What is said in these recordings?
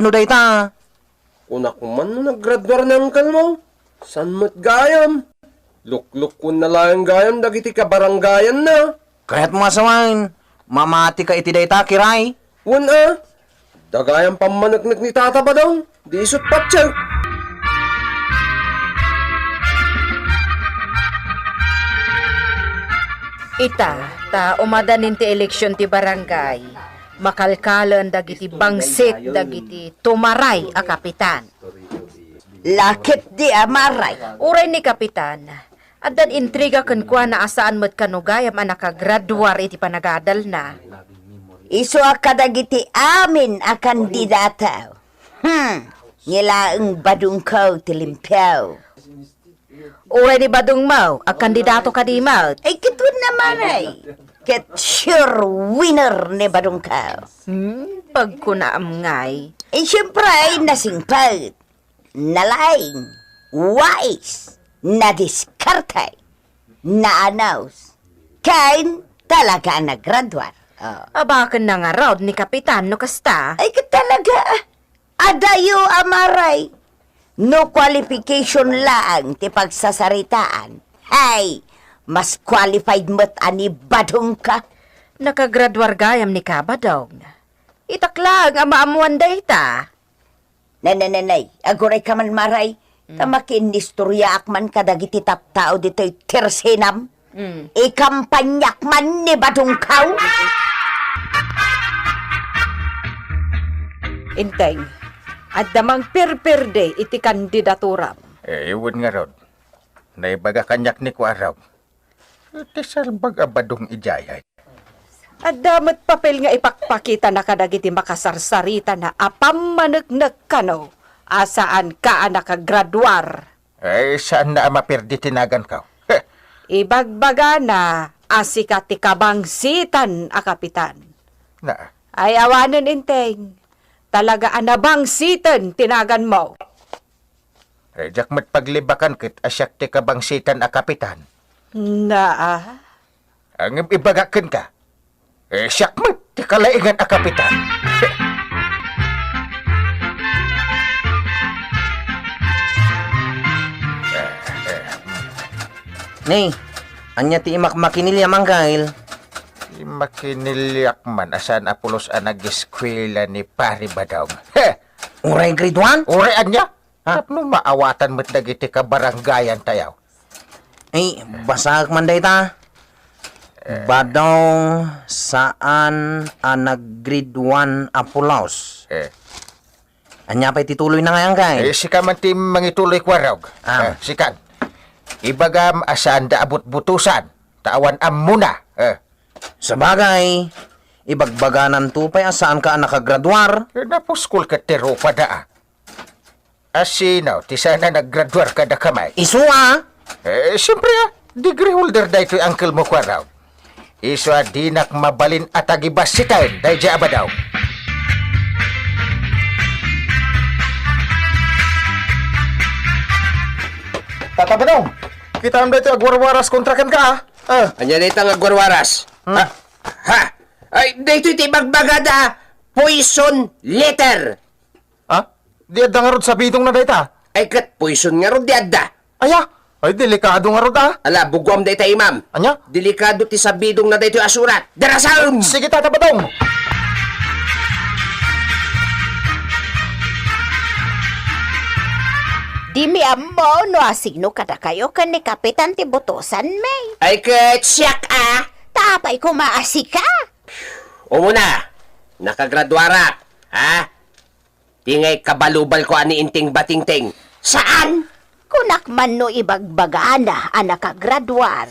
no dayta. Kunak man no naggraduar ng uncle mo. San mo't gayam? Lukluk ko na lang gayam dagiti ka baranggayan na. Kaya't masawain, mamati ka iti dayta, kiray. Wan dagayam pamanagnak ni tata ba daw? Di isot patsyag. Ita, ta umadanin ti eleksyon ti barangay. Makalkalan dagiti bangsit dagiti tumaray a kapitan. Lakit di amaray. Uray ni kapitan, adan intriga ken kwa na asaan met kanugayam a nakagraduar iti panagadal na. Iso akadagiti amin a kandidata. Nilaang badungkaw tilimpyaw. Uray ni Badong Mau, a kandidato kadimot. Ay kitun naman ay. Ket sure winner ni badungkaw. Pagkunaam ngay. Ay siyempre ay nasingpag. Nalaing. Wise. Nadiskartay. Naanaws. Kain talaga naggraduar. Oh. Abakan na nga raw ni kapitan no kasta. Ay talaga. Adayo amaray. No qualification lang ti pagsasaritaan. Hay, mas qualified mo't ani badong ka. Nakagraduar gayam ni Kabadong. Itaklang ang maamuan dayta. Nanay, aguray ka man maray. Tamakin nistorya akman kadagiti taptao dito'y tersenam. Ikampanyak man ni badong kaw. Inteng, at damang pirpirde iti kandidaturam. Iwan nga rod. Naibaga kanyak ni ko araw. Iti salbag abadong ijayay. At damat papel nga ipakpakita na kadagiti makasarsarita na apam managnag kano. Asaan ka nakagraduar. Saan na mapirdi tinagan ka? Ibagbaga na asika ti kabangsitan a kapitan. Na, Ay awanan inteng. Talaga anabangsitan tinagan mo. jak mat paglibakan kit asyak ti kabangsitan a kapitan. Na Ang ibagakan ka. Siyak mat ti kalaingan a kapitan. Nay, anya ti imak makinilya mangkail. Makinilyak man asan apulos ang nag-eskwela ni Pari Badong. Uray grade 1? Urean niya? Tapno maawatan mo't dagiti ka baranggayan tayaw. Ay, basag man dayta. Badong saan nag-grade 1 apulaos. Anya pa'y tituloy na ngayon kay? Sika man ti mangituloy kwarog. Sikan. Ibagam asan da abot butusan. Tawan am muna. Sa bagay, ibagbaganan to pa'y asaan ka nakagraduar. Napuskol ka tiro pa daa. Asinaw, ti sana naggraduar ka da kamay. Isuwa! Siyempre degree holder da ito'y uncle mo kwaraw. Iswa dinak mabalin at agibas si Kain, dahi dya abadaw. Tata Badong, kita am dito agwarwaras kontrakan ka Anya dito nga gwarwaras. Ay, dito iti bagbagada. Poison letter. Di adda nga rod sa bidong na dayta. Ay kat poison nga ro di adda. Aya, ay delikado nga rod Ala, bugwam dayta imam. Anya? Delikado ti sabidong na dayto asurat. Darasaon! Sige Tata Badong. Di mi ammo no asino kada kayo kan ni Kapitan ti Butusan may. Ay kat siyak Tapay ko maasika. Umuna, nakagraduara. Tingay kabalubal ko ani inting batingting. Saan? Kunak man no ibagbagana ang nakagraduar.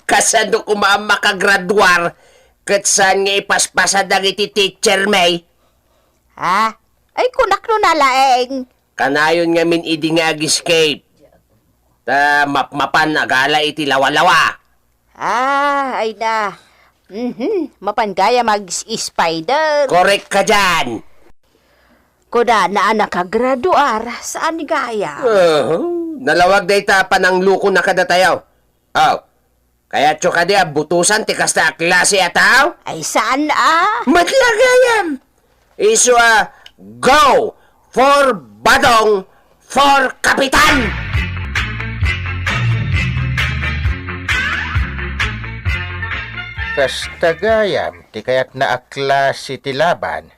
Kasado ko maam makagraduar. Kat saan nga ipaspasa dagiti teacher may. Ha? Ay kunak no nalaeng. Kanayon nga min idi nga ag-escape. Ta mapmapan agala iti lawa-lawa. Ay na. Mapangaya mag-spider. Correct ka dyan. Kuda na nakagraduar saan gaya? Nalawag day ta panang luko na kadatayaw. Kaya tso ka di butusan ti kasta klase ataw? Ay saan Matlagayam! Iso Go! For Badong! For Kapitan! Kastagayam, ti kayat na aklase ti laban.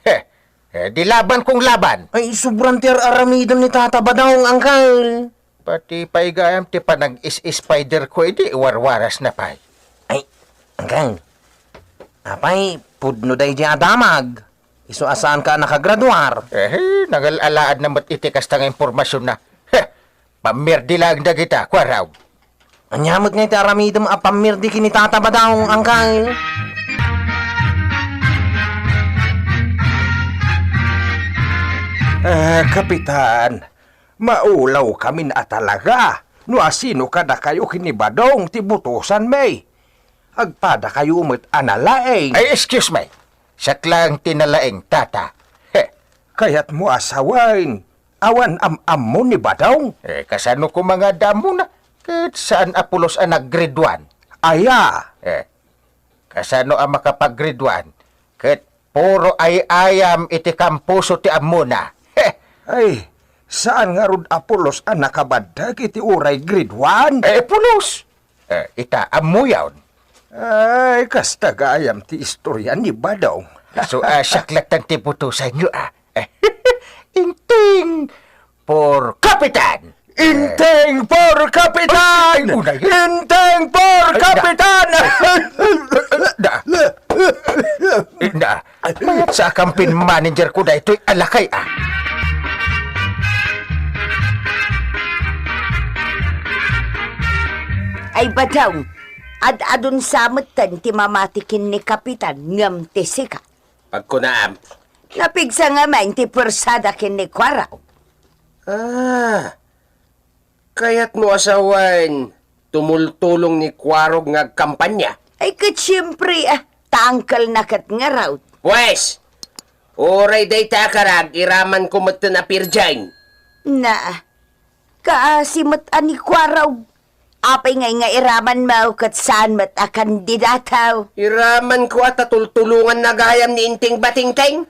Di laban kong laban. Ay, sobrang tiar aramidon ni Tata Badong, Uncle. Pati paigayam ti panag is-spider ko, edi warwaras na pay. Ay, Uncle. Apay, pudno day di adamag. Iso asaan ka nakagraduar? Nagalaad na matitikas tang impormasyon na. Pamirdi lang na kita, kwaraw. Anyamot nga iti aramidon apamirdi kini Tata Badong, Uncle. Kapitan, maulaw kami na talaga. No asino kada kayo kinibadong tibutusan may. Agpada kayo umit analaeng. Ay, excuse me. Saklang tinalaeng tata. Kaya't mo asawain. Awan am mo ni badong. Kasano ko mga damo na? Kahit saan apulos ang nag-grade 1? Aya. Kasano ang makapag-grade 1? Kahit puro ay ayam iti kampuso ti amuna. Ay, saan nga rod Apolos ang nakabadag iti uray grade 1? Pulos. Ita amuyaw. Ay, kastagayam ti istorya ni badong. So, saklatan ti putusan nyo, Inting por Kapitan! Inteng por Kapitan! Inteng por Kapitan! Mayat sa campaign manager ko na ito'y alakay, Ay Badong, ad-adun samutan ti mamatikin ni Kapitan ngam ti sika. Pagkunaam. Napigsa nga man ti persada kin ni Kwaraw. Kaya't mo asawan tumultulong ni Kwarog nga kampanya. Ay kat siyempre tangkal na kat nga raw. Pwes, oray day takarag, iraman ko mat na pirjain. Na, kaasimot ani Kwaraw. Apay nga iraman mau kat saan mat a kandidataw. Iraman ko at tultulungan na gayam ni Inting Batingteng.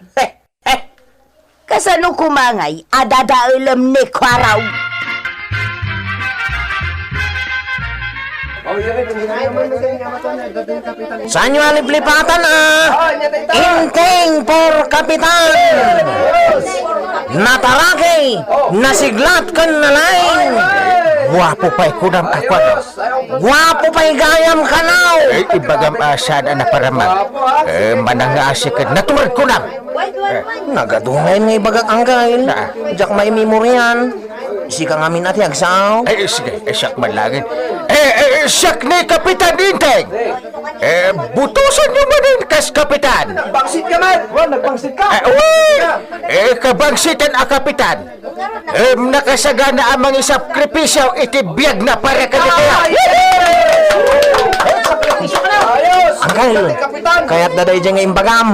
Kasano kumangay, adadaulam ni Kwaraw. Saan nyo aliplipatan, Inteng por Kapitan! Natarake! Nasiglat kan nalaing! Guwapo pa'y kunam ako, Gwapo pa'y gayam kanaw! ibagam asan na paramag. Manangasikan, naturad kunam. Nagadungay nga ibagak anggail. Diyak may memoryan. Sika nga minati agsaw. Sige, siyak malangin. Siyak ni Kapitan Inteng! Butusan nyo manin, kas Kapitan! Bangsit ka man! Nagbangsit ka! Kabangsitan a Kapitan! Nakasagana ang mga sakripisyaw itibiyag na para ka kaya! Anggail, kaya't daday dyan nga imbagam.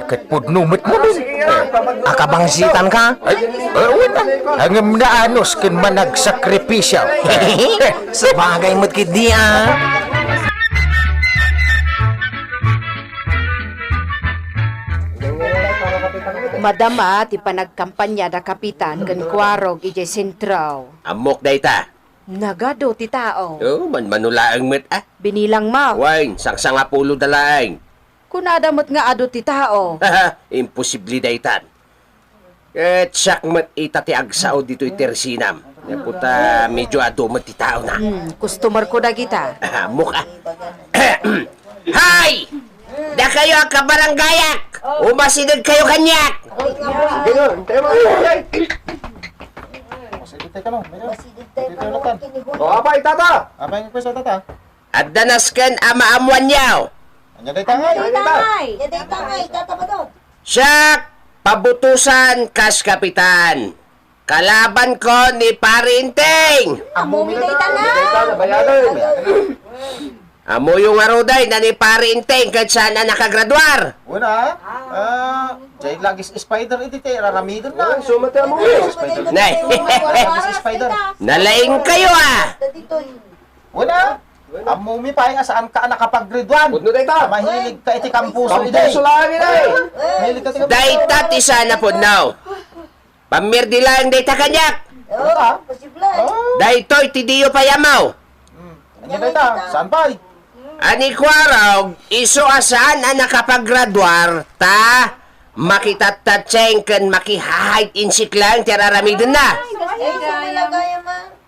Katpudnumit mo nun. Akabangsitan ka? Wala. Hangam na anos kan managsakripisyaw. Sa bagay mo't kit di, Madama, ti panagkampanya na Kapitan, kan Kwarog, ije sentraw. Amok day ta. Nagado ti tao. Manulaang met Binilang mau. Wine, sangsang apulo dalaing. Kunadamot nga ado ti tao. Imposible day tan. Tsak met itati agsao dito itersinam. Puta medyo adumat ti tao na. Customer ko na kita. Mukha. Hay! Da kayo ang kabaranggayak! Umasinod kayo kanyak! Apa itata? Apa yang pesa tata? At danaskan ama amuan niyaw. Anya day tangay. Siyak! Pabutusan kas kapitan. Kalaban ko ni Parinteng! Amo yung aruday na ni Parinteng kahit sana nakagraduar. Una, jay lagis spider iti te raramidon na. Sumata mo. Nay, Lagis spider. nalaing kayo Una, Amo mi pa nga saan ka nakapag-grade 1. Pudno day ta. Mahilig ka iti kampuso iday. Pampuso lang iday. Mahilig ka iti kampuso. Dayta ti sana po now. Pamirdi lang dayta kanyak. Ano Daytoy ti diyo payamaw. Ano ta? Saan pa? Ani kwaraw, iso asaan ang nakapaggraduar ta makitatatseng kan makihahait insik lang ti araramidin na.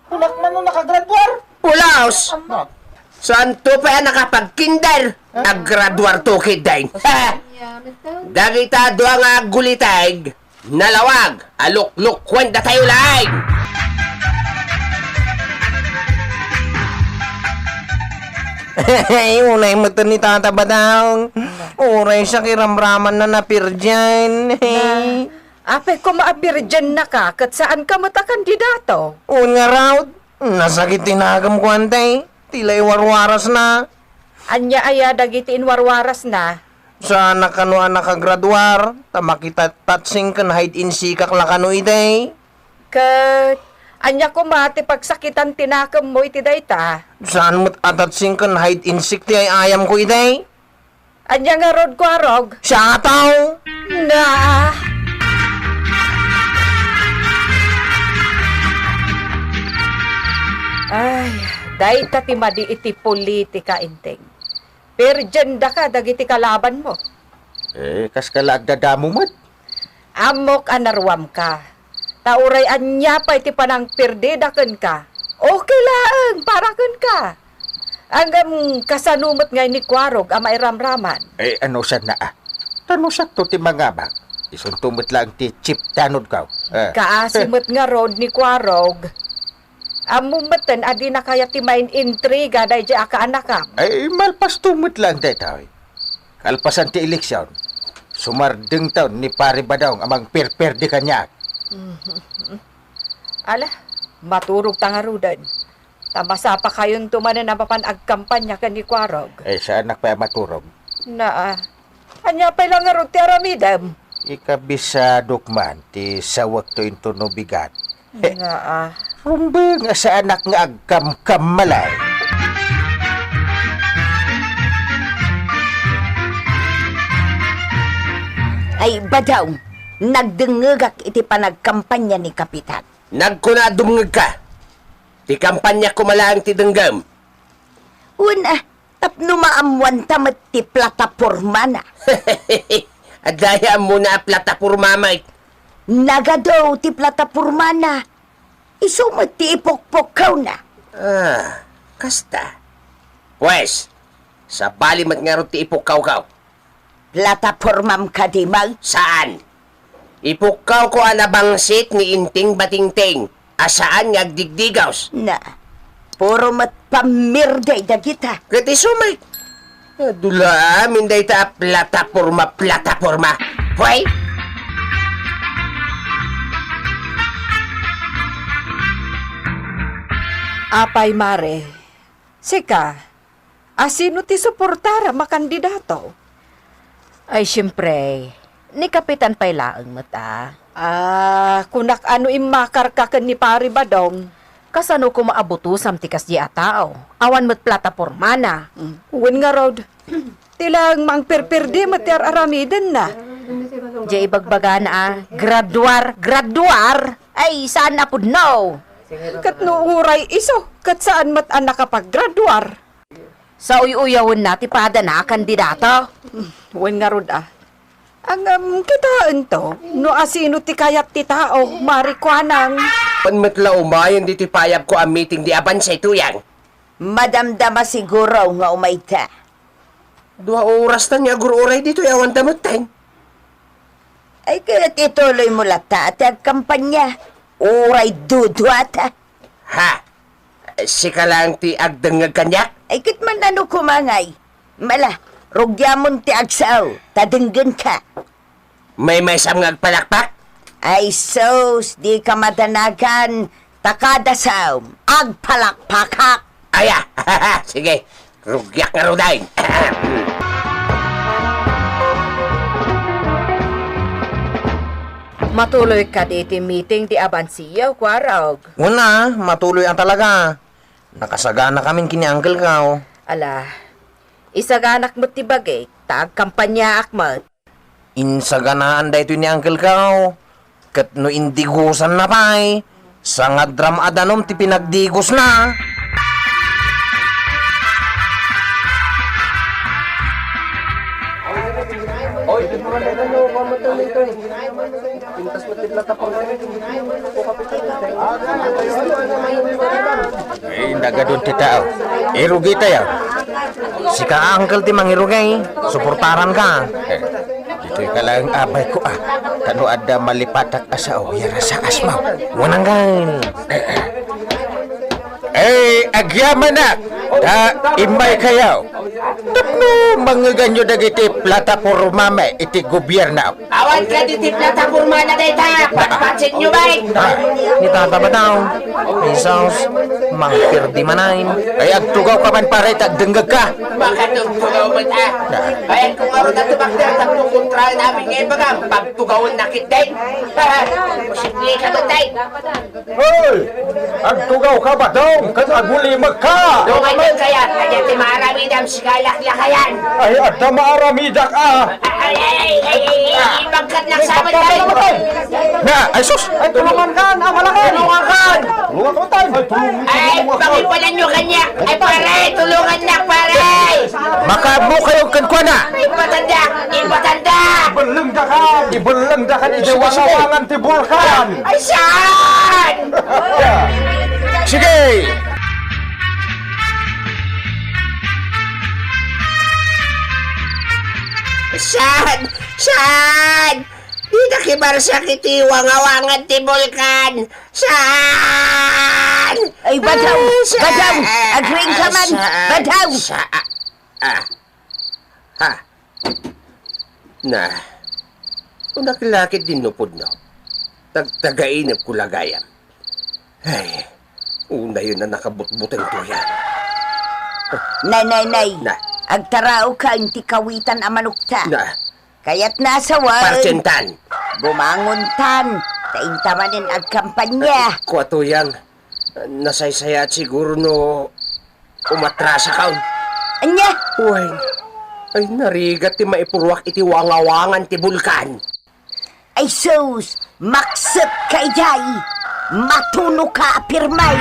Kulak man nung nakagrade 1. Pulaos! No. Saan to pa yan nakapagkinder? Naggraduar to kidain. Dagita doang agulitag, nalawag, aluk-luk kwenta tayo lang. Unay mata ni Tata Badong. Uray siya kiramraman na napir dyan. Apay ko maapir dyan na ka, kat saan ka mata kandidato? Un nga raw, nasakit tinagam ko antay. Tila'y warwaras na. Anya aya dagitiin warwaras na. Sana kano nakagraduar, tamakita tatsing kan hide in sikak lakano iday. Kat, anya ko mati pagsakitan tinakam mo iti dayta. Saan mo't atatsing kan hide in sik ti ay ayam ko iday? Anya nga rod ko arog. Siya tao! Na, ay, dayta ti madi iti politika inteng. Pero dyan da ka, dagiti kalaban mo. Kas kalagdadamo mo't. Amok anarwam ka. Tauray anya pa iti panang pirdidaken ka. Okay lang, paraken ka. Hanggang kasanumot ngay ni Kwarog ama iramraman. Ano sa naa? Tano sakto ti mga bag. Isuntumot lang ti chip tanod ka. Kaasimot nga road ni Kwarog. Amumatan adi na kaya ti main intriga day di aka anakam. Malpas tumot lang dito. Kalpasan ti eleksyon. Sumardeng taon ni Pari Badong amang perperde kanyak. Ala, maturog tangarudan. Tamasa pa kayon tumanan na papan agkampanya kan ni Kwarog. Sa anak pa maturog. Na, anya pa lang nga road ti aramidam. Ikabisadok man ti sawag to into no bigat. Nga Rumbe nga sa anak nga agkam-kam malay. Ay, Badaw, nagdengegak iti panagkampanya ni Kapitan. Nagkunadumngag ka. Ti kampanya ko malang ti denggam. Una, tapno maamuan tamat ti plataporma na. Adaya mo na plataporma may. Nagadaw ti plataporma na. Isumot ti ipokpokaw na. Kasta. Pues, sa balimat nga ron ti ipukaw-kaw. Platapormam kadimag. Saan? Ipukaw ko anabangsit ni Inting Batingting. Asaan nga agdigdigaws? Na, puro mat pamirday dagita. Kati sumay. Dula amin day ta plataporma. Pway? apay mare. Sika, asino ti suportara makandidato? Ay, siyempre, ni Kapitan Pailaang mata. Kunak ano imakar ka ken ni Pari Badong. Kasano ko maabutusam tikas di atao. Awan mo't plataporma na. Uwan nga rod. Tilang mang perperde matyar aramidan na. Di ibagbaga na graduar. Ay, saan na pud no? Kat nuuray iso, kat saan mat ang nakapag-graduar. Sa uyuyawon na tipada na kandidato. Uwan nga rod Ang kitaan to, no asino ti kayat ti tao, marikwanang. Panmatla umayon di ti payab ko ang meeting di aban sa ituyang. Madamdama siguro nga umayta. 2 oras na niya gururay dito yawan tamatay. Ay kaya ituloy mo lata at ang kampanya. Uray dudwata. Ha? Sika lang ti agdangag kanyak? Ay kit man ano kumangay. Mala, rugyamon ti agsaw. Tadenggan ka. May sam nga agpalakpak? Ay sos, di ka madanagan. Takadasaw. Agpalakpakak. Aya, sige. Rugyak nga ruday. Matuloy ka di ti meeting di abansiyaw, Kwarog. Una, matuloy ang talaga. Nakasagana kami kini Uncle Kao. Ala, isaganak mo tibagay, taag kampanya akmat. Insaganaan da ito ni Uncle Kao. Kat no indigusan na pa'y. Sangad dram adanom ti pinagdigos na. Ay, nagadun ti tao. Irugi tayo. Si ka Uncle ti mangirugay. Suportaran ka. Dito'y ka lang abay ko Kano ada malipatak asaw, yara sa asmaw. Wanang gain. Agyaman na! Imay kayaw. Tapno mga ganyo dagiti plataporma me iti gobyerno. Awan ka diti plataforma na dayta. Patpatsin nyo ba? Ni Tata ba daw? Isos, mangpirdi manain. Ay agtugaw ka man pare tagdenggag ka. Makatugtugaw mo ta. Bayan kung araw na tumakda, tatlong kontra namin ngayon baga, pagtugawan na kitay. Musikli ka ba tayo? Hoy! Agtugaw ka ba dong? Kat agulimag ka! Doon kayo kaya, kaya ti maramidam sigalak-lakayan. Ay, at maaramidak Ibagkat nagsama tayo. Na, ay sus! Ay, tulungan ka! Malaki! Tulungan ka! Tulungan ka tayo! Ay, pakipalan nyo kanya. Ay, pare, tulungan na, pare. Makabo kayong kankwana! Ipatanda, ipatanda. Ibalangda ka! Ibalangda ka ni Jawangawangan ti Bulkan! Ay, saan? Sige! Saan? Saan? Di na kibarsa kiti wangawangan ti Bulkan. Saan? Ay, badaw! Saan? Badaw! Agring ka man! Saan? Badaw! Saan? Ha? Na. Kung nakilakit din nupod no. Tagainip ko lagayam. Ay, una yun na nakabutbutang tuya. Nay. Na. Agtarao ka ang tikawitan a manukta. Na. Kaya't nasawa. Parsentan. Bumangon tan. Taintamanin ang kampanya. Kuwatuyang. Nasaysaya at siguro no umatrasa kaon. Anya? Uy, ay narigat ti maipurwak iti wangawangan ti Bulkan. Ay sus! Maksat kay jay! Matuno ka pirmay!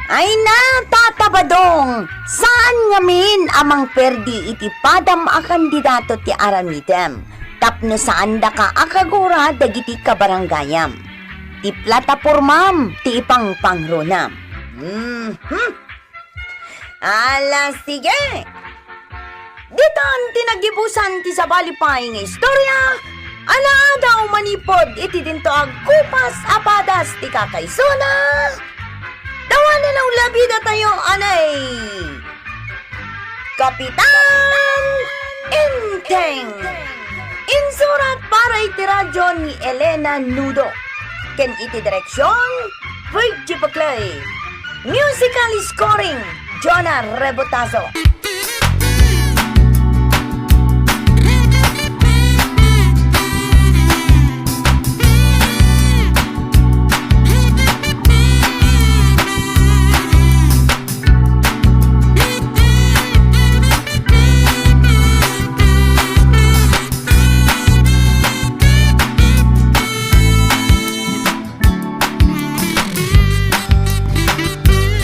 Ay na, tatabadong! Saan ngamin amang perdi iti padam a kandidato ti aramidem? Tapno saan da ka akagura dagiti kabarangayam? Ti platapormam, ti ipang pangronam. Ala, sige! Dito ang tinagibusan ti sabalipay nga istorya. Ala daw manipod iti dinto ag kupas apadas ti kakaysona. Dawan na lang labida tayo, anay! Kapitan Inteng! Insurat para iti radyo ni Elena Nudo. Ken iti direksyon, Virgie Baclay. Musical scoring, Jonah Rebotazo.